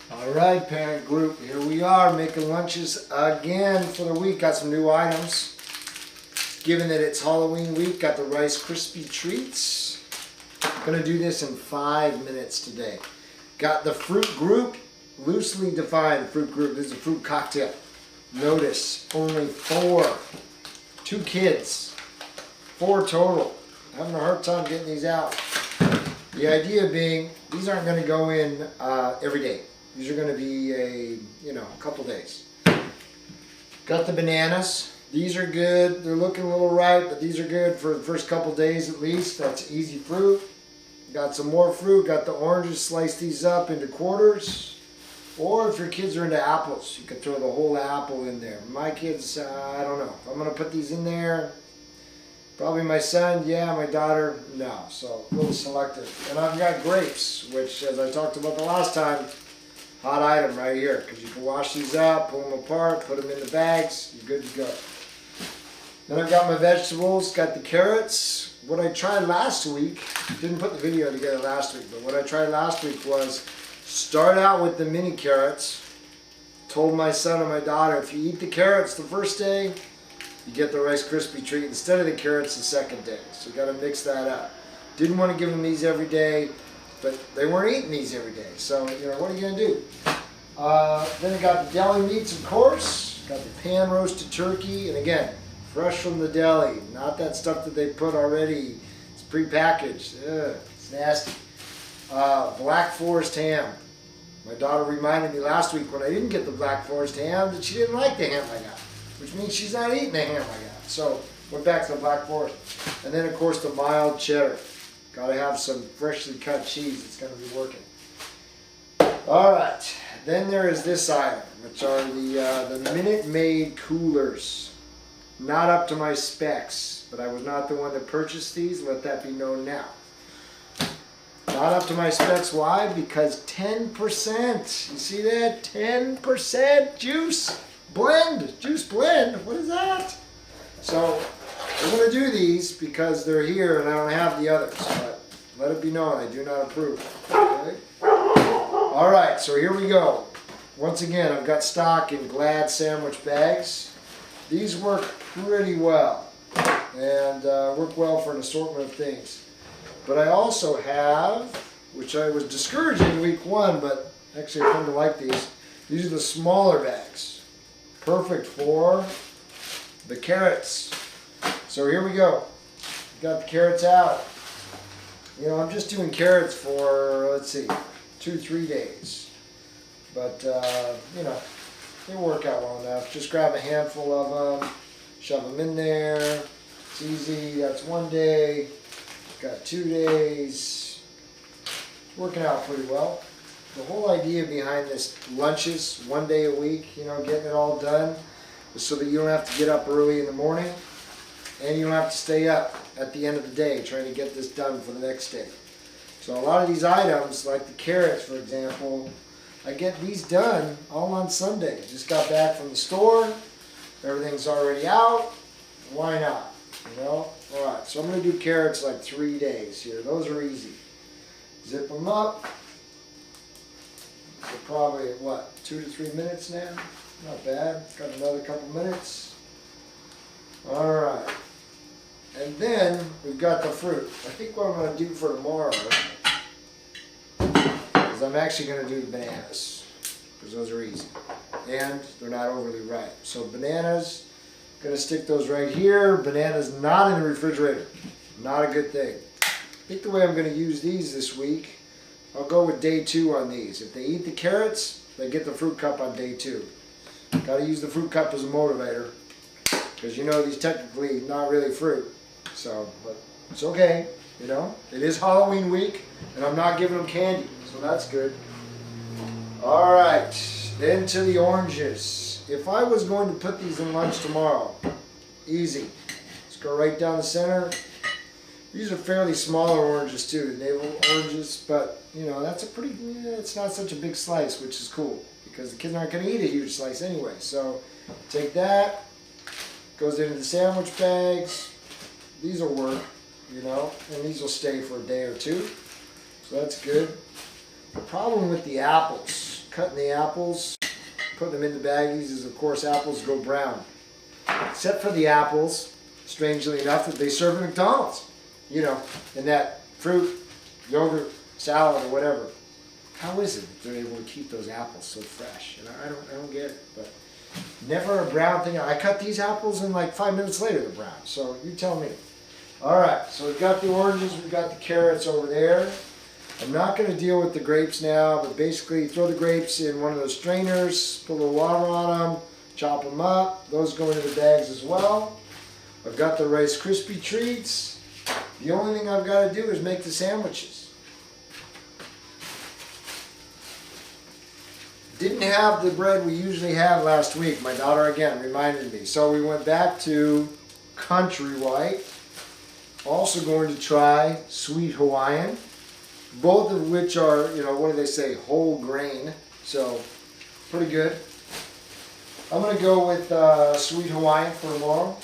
All right, parent group, here we are making lunches again for the week. Got some new items. Given that it's Halloween week, got the Rice Krispie treats. I'm gonna do this in 5 minutes today. Got the fruit group, loosely defined fruit group. This is a fruit cocktail. Notice, only 4. 2 kids, 4 total. Having a hard time getting these out. The idea being, these aren't gonna go in every day. These are going to be a couple days. Got the bananas. These are good. They're looking a little ripe, but these are good for the first couple days at least. That's easy fruit. Got some more fruit. Got the oranges. Slice these up into quarters. Or if your kids are into apples, you could throw the whole apple in there. My kids, I don't know. If I'm going to put these in there, probably my son, yeah. My daughter, no. So a little selective. And I've got grapes, which, as I talked about the last time, hot item right here, because you can wash these up, pull them apart, put them in the bags, you're good to go. Then I've got my vegetables, got the carrots. What I tried last week, didn't put the video together last week, but what I tried last week was start out with the mini carrots. Told my son and my daughter, if you eat the carrots the first day, you get the Rice Krispie treat instead of the carrots the second day. So you got to mix that up. Didn't want to give them these every day, but they weren't eating these every day. So, what are you going to do? Then I got the deli meats, of course. Got the pan roasted turkey. And again, fresh from the deli. Not that stuff that they put already. It's prepackaged. Ugh, it's nasty. Black Forest ham. My daughter reminded me last week when I didn't get the Black Forest ham that she didn't like the ham I got. Which means she's not eating the ham I got. So, went back to the Black Forest. And then, of course, the mild cheddar. Got to have some freshly cut cheese. It's going to be working. All right. Then there is this item, which are the Minute Maid coolers. Not up to my specs, but I was not the one that purchased these. Let that be known now. Not up to my specs. Why? Because 10%. You see that? 10% juice blend. Juice blend. What is that? So I'm going to do these because they're here and I don't have the others. But let it be known, I do not approve. Okay? All right, so here we go. Once again, I've got stock in Glad sandwich bags. These work pretty well and work well for an assortment of things. But I also have, which I was discouraging week 1, but actually I come to like these. These are the smaller bags. Perfect for the carrots. So here we go. Got the carrots out. I'm just doing carrots for, let's see, 2-3 days. But, they work out well enough. Just grab a handful of them, shove them in there. It's easy. That's 1 day. Got 2 days. Working out pretty well. The whole idea behind this lunches, 1 day a week, getting it all done, is so that you don't have to get up early in the morning. And you don't have to stay up at the end of the day trying to get this done for the next day. So a lot of these items, like the carrots for example, I get these done all on Sunday. Just got back from the store. Everything's already out. Why not? Alright, so I'm going to do carrots like 3 days here. Those are easy. Zip them up. So probably at what, 2 to 3 minutes now? Not bad. Got another couple minutes. Alright. And then we've got the fruit. I think what I'm going to do for tomorrow is I'm actually going to do the bananas. Because those are easy. And they're not overly ripe. So bananas, going to stick those right here. Bananas not in the refrigerator. Not a good thing. I think the way I'm going to use these this week, I'll go with day 2 on these. If they eat the carrots, they get the fruit cup on day 2. Got to use the fruit cup as a motivator. Because these technically not really fruit. So, but it's okay, It is Halloween week, and I'm not giving them candy, so that's good. All right, then to the oranges. If I was going to put these in lunch tomorrow, easy. Let's go right down the center. These are fairly smaller oranges too, navel oranges, but that's it's not such a big slice, which is cool because the kids aren't going to eat a huge slice anyway. So take that, goes into the sandwich bags. These will work, and these will stay for a day or two. So that's good. The problem with the apples, cutting the apples, putting them in the baggies, is of course apples go brown. Except for the apples, strangely enough, that they serve at McDonald's. You know, in that fruit, yogurt, salad, or whatever. How is it that they're able to keep those apples so fresh? And I don't get it, but never a brown thing. I cut these apples and like 5 minutes later they're brown. So you tell me. All right, so we've got the oranges, we've got the carrots over there. I'm not going to deal with the grapes now, but basically throw the grapes in one of those strainers, put a little water on them, chop them up. Those go into the bags as well. I've got the Rice Krispie Treats. The only thing I've got to do is make the sandwiches. Didn't have the bread we usually have last week. My daughter again reminded me. So we went back to Country White. Also going to try Sweet Hawaiian. Both of which are, you know, what do they say, whole grain. So pretty good. I'm going to go with Sweet Hawaiian for tomorrow.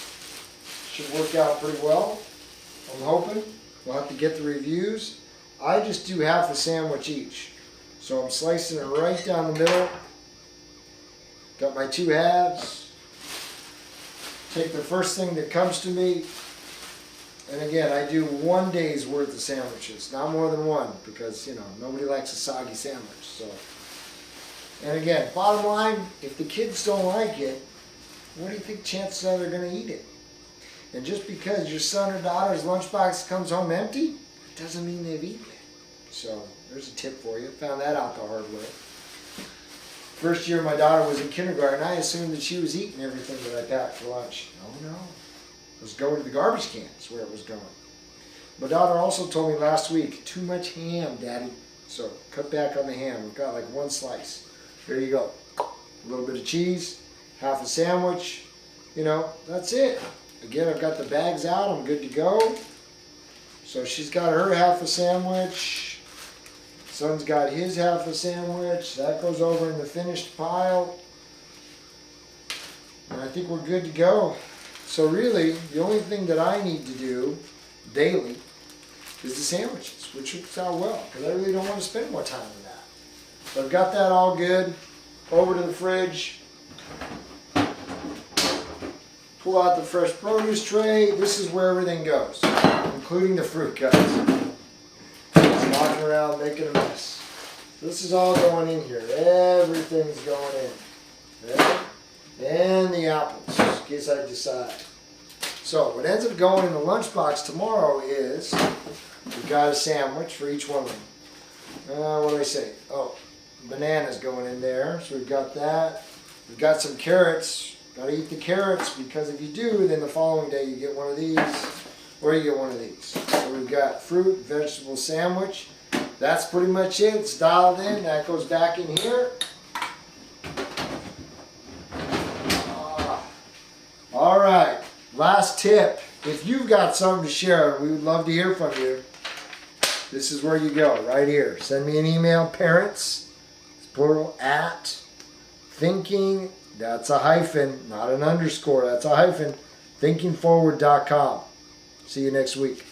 Should work out pretty well. I'm hoping. We'll have to get the reviews. I just do half a sandwich each. So I'm slicing it right down the middle. Got my 2 halves. Take the first thing that comes to me. And again, I do 1 day's worth of sandwiches. Not more than one, because, you know, nobody likes a soggy sandwich. So, and again, bottom line, if the kids don't like it, what do you think chances are they're going to eat it? And just because your son or daughter's lunchbox comes home empty, it doesn't mean they've eaten it. So there's a tip for you. Found that out the hard way. First year my daughter was in kindergarten, I assumed that she was eating everything that I packed for lunch. Oh no. It was going to the garbage cans where it was going. My daughter also told me last week, too much ham, Daddy. So cut back on the ham. We've got like 1 slice. There you go. A little bit of cheese, half a sandwich. You know, that's it. Again, I've got the bags out. I'm good to go. So she's got her half a sandwich. Son's got his half a sandwich. That goes over in the finished pile. And I think we're good to go. So really, the only thing that I need to do daily is the sandwiches, which works out well, because I really don't want to spend more time on that. So I've got that all good. Over to the fridge. Pull out the fresh produce tray. This is where everything goes, including the fruit cuts. Just walking around making a mess. This is all going in here. Everything's going in. Okay? And the apples, in case I decide. So what ends up going in the lunchbox tomorrow is we've got a sandwich for each one of them. What do I say? Oh, bananas going in there. So we've got that. We've got some carrots. Got to eat the carrots, because if you do, then the following day you get one of these, or you get one of these. So we've got fruit, vegetable sandwich. That's pretty much it. It's dialed in. That goes back in here. All right. Last tip. If you've got something to share, we would love to hear from you. This is where you go, right here. Send me an email, parents, it's plural, at thinking, that's a hyphen, not an underscore, that's a hyphen, thinkingforward.com. See you next week.